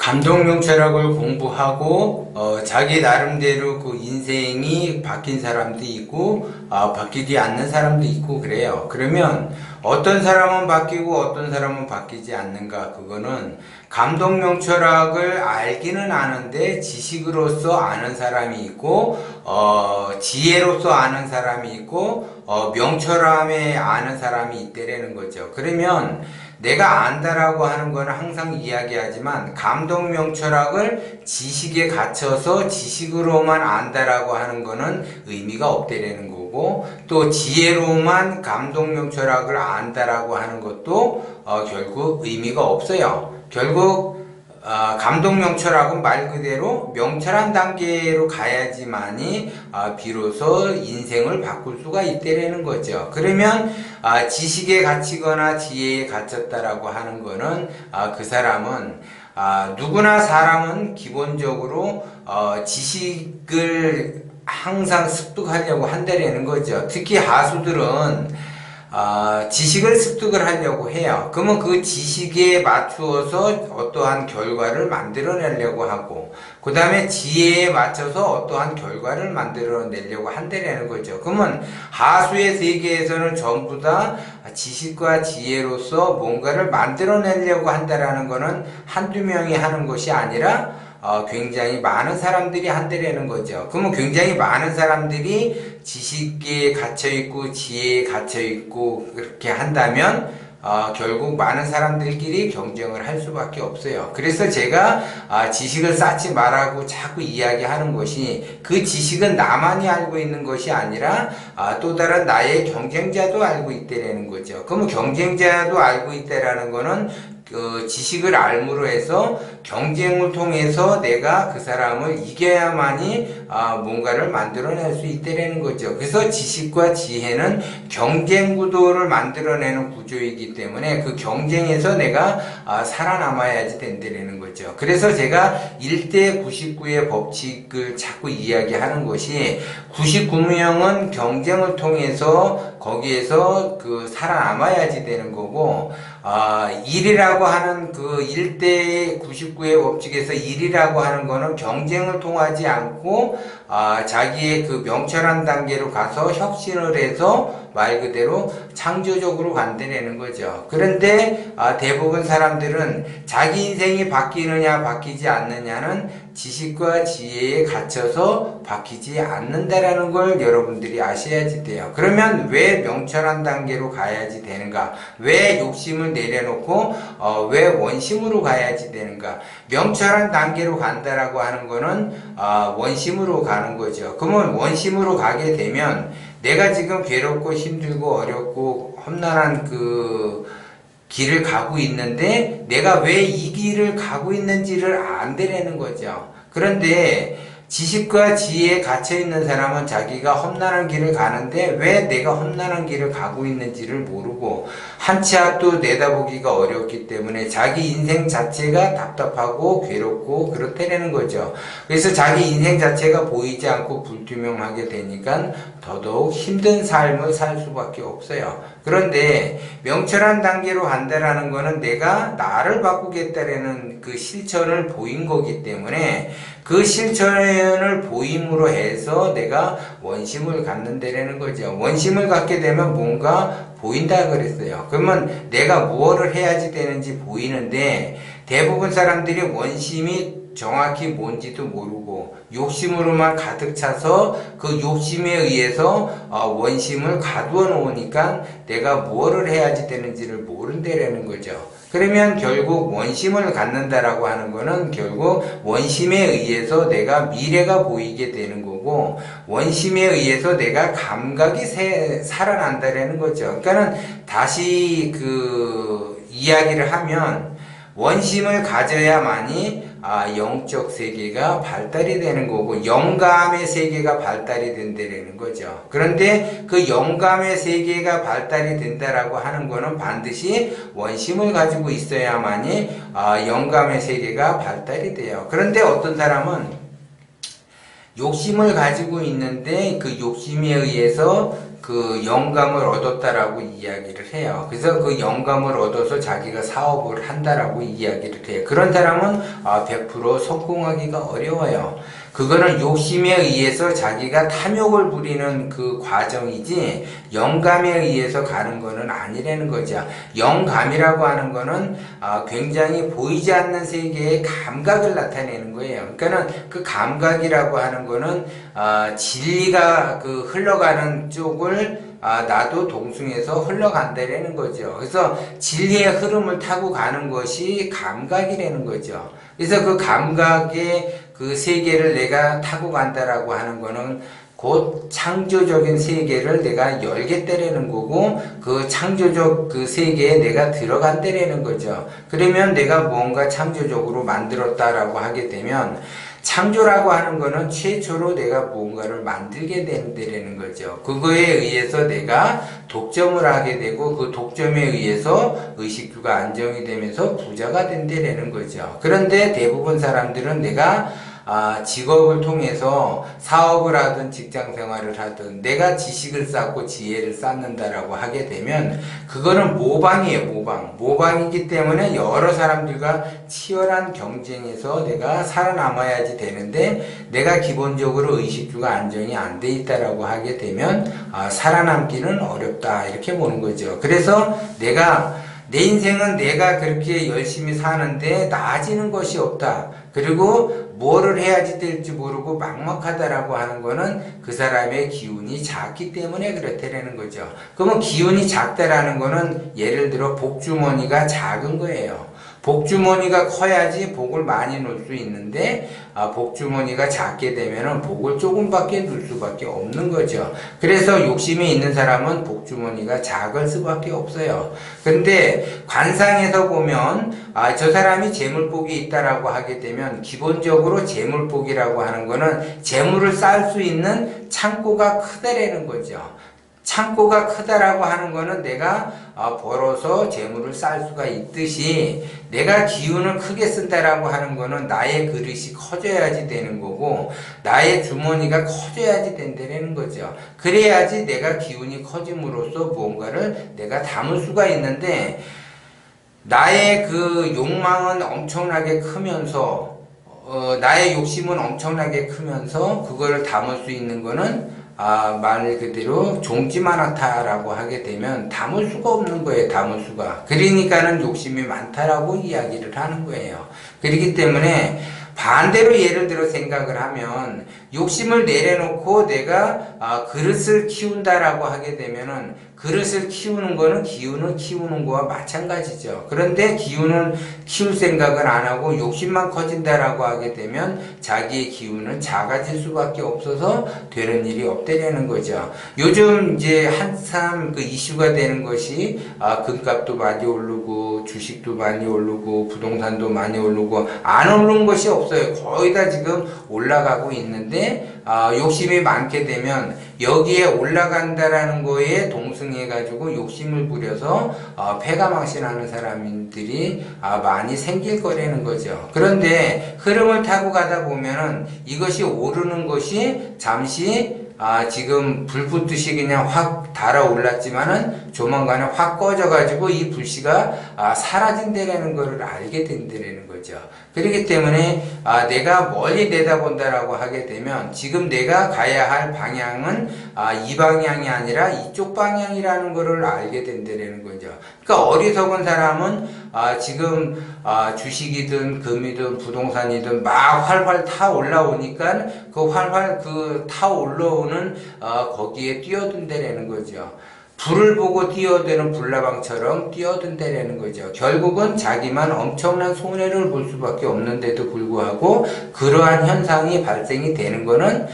감독용 철학을 공부하고 자기 나름대로 그 인생이 바뀐 사람도 있고 바뀌지 않는 사람도 있고 그래요. 그러면 어떤 사람은 바뀌고 어떤 사람은 바뀌지 않는가, 그거는 감독용 철학을 알기는 아는데 지식으로서 아는 사람이 있고 지혜로서 아는 사람이 있고 명철함에 아는 사람이 있다라는 거죠. 그러면 내가 안다라고 하는 거는 항상 이야기하지만 감독용 철학을 지식에 갇혀서 지식으로만 안다라고 하는 거는 의미가 없다라는 거고, 또 지혜로만 감독용 철학을 안다라고 하는 것도 결국 의미가 없어요. 결국 감독용 철학은 말 그대로 명철한 단계로 가야지만이 비로소 인생을 바꿀 수가 있다라는 거죠. 그러면 지식에 갇히거나 지혜에 갇혔다라고 하는 거는 그 사람은 누구나 사람은 기본적으로 지식을 항상 습득하려고 한다라는 거죠. 특히 하수들은 지식을 습득을 하려고 해요. 그러면 그 지식에 맞추어서 어떠한 결과를 만들어내려고 하고, 그 다음에 지혜에 맞춰서 어떠한 결과를 만들어내려고 한다는 거죠. 그러면 하수의 세계에서는 전부 다 지식과 지혜로서 뭔가를 만들어내려고 한다라는 거는 한두 명이 하는 것이 아니라 굉장히 많은 사람들이 한다라는 거죠. 그러면 굉장히 많은 사람들이 지식에 갇혀있고 지혜에 갇혀있고 그렇게 한다면 결국 많은 사람들끼리 경쟁을 할 수밖에 없어요. 그래서 제가 지식을 쌓지 말라고 자꾸 이야기하는 것이, 그 지식은 나만이 알고 있는 것이 아니라 또 다른 나의 경쟁자도 알고 있다라는 거죠. 그러면 경쟁자도 알고 있다라는 거는 그 지식을 알므로 해서 경쟁을 통해서 내가 그 사람을 이겨야만이 뭔가를 만들어낼 수 있다는 거죠. 그래서 지식과 지혜는 경쟁 구도를 만들어내는 구조이기 때문에 그 경쟁에서 내가 살아남아야지 된다는 거죠. 그래서 제가 1대 99의 법칙을 자꾸 이야기하는 것이, 99명은 경쟁을 통해서 거기에서 그 살아남아야지 되는 거고, 1이라고 하는 그 1대 99의 법칙에서 1이라고 하는 거는 경쟁을 통하지 않고 자기의 그 명철한 단계로 가서 혁신을 해서 말 그대로 창조적으로 간다는 거죠. 그런데 대부분 사람들은 자기 인생이 바뀌느냐 바뀌지 않느냐는 지식과 지혜에 갇혀서 바뀌지 않는다라는 걸 여러분들이 아셔야지 돼요. 그러면 왜 명철한 단계로 가야지 되는가? 왜 욕심을 내려놓고 왜 원심으로 가야지 되는가? 명철한 단계로 간다라고 하는 거는 원심으로 가는 거죠. 그러면 원심으로 가게 되면 내가 지금 괴롭고 힘들고 어렵고 험난한 그 길을 가고 있는데 내가 왜 이 길을 가고 있는지를 안다라는 거죠. 그런데 지식과 지혜에 갇혀있는 사람은 자기가 험난한 길을 가는데 왜 내가 험난한 길을 가고 있는지를 모르고 한 치 앞도 내다보기가 어렵기 때문에 자기 인생 자체가 답답하고 괴롭고 그렇다는 거죠. 그래서 자기 인생 자체가 보이지 않고 불투명하게 되니까 더더욱 힘든 삶을 살 수밖에 없어요. 그런데 명철한 단계로 간다라는 거는 내가 나를 바꾸겠다라는 그 실천을 보인 거기 때문에 그 실천을 보임으로 해서 내가 원심을 갖는다라는 거죠. 원심을 갖게 되면 뭔가 보인다 그랬어요. 그러면 내가 무엇을 해야지 되는지 보이는데 대부분 사람들이 원심이 정확히 뭔지도 모르고 욕심으로만 가득 차서 그 욕심에 의해서 원심을 가두어 놓으니까 내가 무엇을 해야지 되는지를 모른다라는 거죠. 그러면 결국 원심을 갖는다라고 하는 거는 결국 원심에 의해서 내가 미래가 보이게 되는 거고, 원심에 의해서 내가 감각이 살아난다라는 거죠. 그러니까는 다시 그 이야기를 하면 원심을 가져야만이 영적 세계가 발달이 되는 거고 영감의 세계가 발달이 된다는 거죠. 그런데 그 영감의 세계가 발달이 된다라고 하는 거는 반드시 원심을 가지고 있어야만이 영감의 세계가 발달이 돼요. 그런데 어떤 사람은 욕심을 가지고 있는데 그 욕심에 의해서 그 영감을 얻었다라고 이야기를 해요. 그래서 그 영감을 얻어서 자기가 사업을 한다라고 이야기를 해요. 그런 사람은 100% 성공하기가 어려워요. 그거는 욕심에 의해서 자기가 탐욕을 부리는 그 과정이지 영감에 의해서 가는 거는 아니라는 거죠. 영감이라고 하는 거는 굉장히 보이지 않는 세계의 감각을 나타내는 거예요. 그러니까는 그 감각이라고 하는 거는 진리가 그 흘러가는 쪽을 나도 동승해서 흘러간다라는 거죠. 그래서 진리의 흐름을 타고 가는 것이 감각이라는 거죠. 그래서 그 감각의 그 세계를 내가 타고 간다라고 하는 거는 곧 창조적인 세계를 내가 열겠다라는 거고 그 창조적 그 세계에 내가 들어간다라는 거죠. 그러면 내가 뭔가 창조적으로 만들었다라고 하게 되면 창조라고 하는 거는 최초로 내가 뭔가를 만들게 된다는 거죠. 그거에 의해서 내가 독점을 하게 되고 그 독점에 의해서 의식주가 안정이 되면서 부자가 된다는 거죠. 그런데 대부분 사람들은 내가 직업을 통해서 사업을 하든 직장 생활을 하든 내가 지식을 쌓고 지혜를 쌓는다라고 하게 되면 그거는 모방이에요. 모방이기 때문에 여러 사람들과 치열한 경쟁에서 내가 살아남아야지 되는데 내가 기본적으로 의식주가 안정이 안 돼 있다라고 하게 되면 살아남기는 어렵다 이렇게 보는 거죠. 그래서 내 인생은 내가 그렇게 열심히 사는데 나아지는 것이 없다. 그리고 뭐를 해야지 될지 모르고 막막하다라고 하는 거는 그 사람의 기운이 작기 때문에 그렇다라는 거죠. 그러면 기운이 작다라는 거는 예를 들어 복주머니가 작은 거예요. 복주머니가 커야지 복을 많이 넣을 수 있는데 복주머니가 작게 되면은 복을 조금밖에 넣을 수밖에 없는 거죠. 그래서 욕심이 있는 사람은 복주머니가 작을 수밖에 없어요. 근데 관상에서 보면 저 사람이 재물복이 있다라고 하게 되면 기본적으로 재물복이라고 하는 거는 재물을 쌓을 수 있는 창고가 크다라는 거죠. 창고가 크다라고 하는 거는 내가 벌어서 재물을 쌓을 수가 있듯이 내가 기운을 크게 쓴다라고 하는 거는 나의 그릇이 커져야지 되는 거고 나의 주머니가 커져야지 된다는 거죠. 그래야지 내가 기운이 커짐으로써 무언가를 내가 담을 수가 있는데 나의 그 욕망은 엄청나게 크면서 나의 욕심은 엄청나게 크면서 그거를 담을 수 있는 거는 말 그대로 종지만하다라고 하게 되면 담을 수가 없는 거예요. 담을 수가. 그러니까는 욕심이 많다라고 이야기를 하는 거예요. 그렇기 때문에 반대로 예를 들어 생각을 하면 욕심을 내려놓고 내가 그릇을 키운다라고 하게 되면은 그릇을 키우는 거는 기운을 키우는 거와 마찬가지죠. 그런데 기운을 키울 생각을 안 하고 욕심만 커진다라고 하게 되면 자기의 기운은 작아질 수밖에 없어서 되는 일이 없다라는 거죠. 요즘 이제 한참 그 이슈가 되는 것이 금값도 많이 오르고 주식도 많이 오르고 부동산도 많이 오르고 안 오른 것이 없어요. 거의 다 지금 올라가고 있는데 욕심이 많게 되면 여기에 올라간다라는 거에 동승해가지고 욕심을 부려서 패가망신하는 사람들이 많이 생길 거라는 거죠. 그런데 흐름을 타고 가다 보면은 이것이 오르는 것이 잠시 지금 불 붙듯이 그냥 확 달아올랐지만은 조만간에 확 꺼져가지고 이 불씨가 사라진다라는 것을 알게 된다라는 거죠. 그렇기 때문에 내가 멀리 내다본다라고 하게 되면 지금 내가 가야 할 방향은 이 방향이 아니라 이쪽 방향이라는 것을 알게 된다라는 거죠. 그러니까 어리석은 사람은 지금 주식이든 금이든 부동산이든 막 활활 타 올라오니까 그 활활 타 올라오는 거기에 뛰어든다라는 거죠. 불을 보고 뛰어드는 불나방처럼 뛰어든다라는 거죠. 결국은 자기만 엄청난 손해를 볼 수밖에 없는데도 불구하고 그러한 현상이 발생이 되는 거는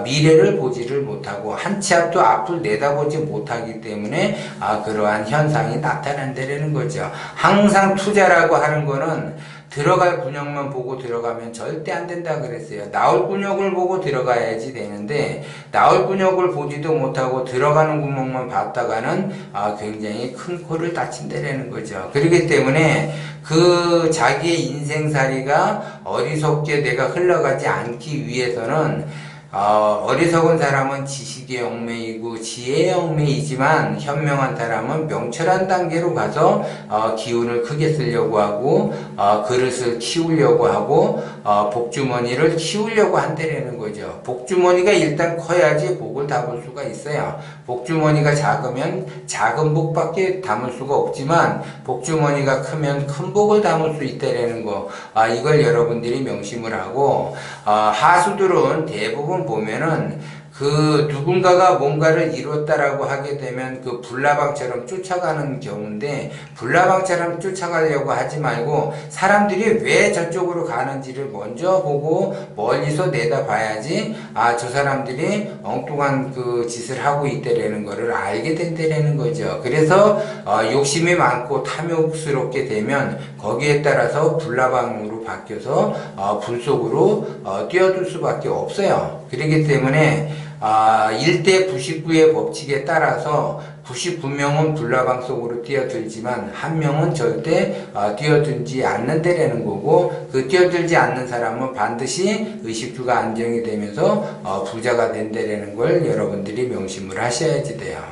미래를 보지를 못하고 한 치 앞도 앞을 내다보지 못하기 때문에 그러한 현상이 나타난다라는 거죠. 항상 투자라고 하는 거는 들어갈 군역만 보고 들어가면 절대 안 된다 그랬어요. 나올 군역을 보고 들어가야지 되는데 나올 군역을 보지도 못하고 들어가는 구멍만 봤다가는 굉장히 큰 코를 다친다라는 거죠. 그렇기 때문에 그 자기의 인생살이가 어리석게 내가 흘러가지 않기 위해서는 어리석은 사람은 지식의 얽매이고 지혜의 얽매이지만 현명한 사람은 명철한 단계로 가서 기운을 크게 쓰려고 하고 그릇을 키우려고 하고 복주머니를 키우려고 한다는 거죠. 복주머니가 일단 커야지 복을 담을 수가 있어요. 복주머니가 작으면 작은 복밖에 담을 수가 없지만 복주머니가 크면 큰 복을 담을 수 있다는 거, 이걸 여러분들이 명심을 하고, 하수들은 대부분 보면은 그 누군가가 뭔가를 이뤘다라고 하게 되면 그 불나방처럼 쫓아가는 경우인데, 불나방처럼 쫓아가려고 하지 말고 사람들이 왜 저쪽으로 가는지를 먼저 보고 멀리서 내다봐야지 저 사람들이 엉뚱한 그 짓을 하고 있다라는 거를 알게 된다라는 거죠. 그래서 욕심이 많고 탐욕스럽게 되면 거기에 따라서 불나방으로 바뀌어서 불 속으로 뛰어들 수밖에 없어요. 그렇기 때문에 1대 99의 법칙에 따라서 99명은 불나방 속으로 뛰어들지만 1명은 절대 뛰어들지 않는다라는 거고, 그 뛰어들지 않는 사람은 반드시 의식주가 안정이 되면서 부자가 된다라는 걸 여러분들이 명심을 하셔야지 돼요.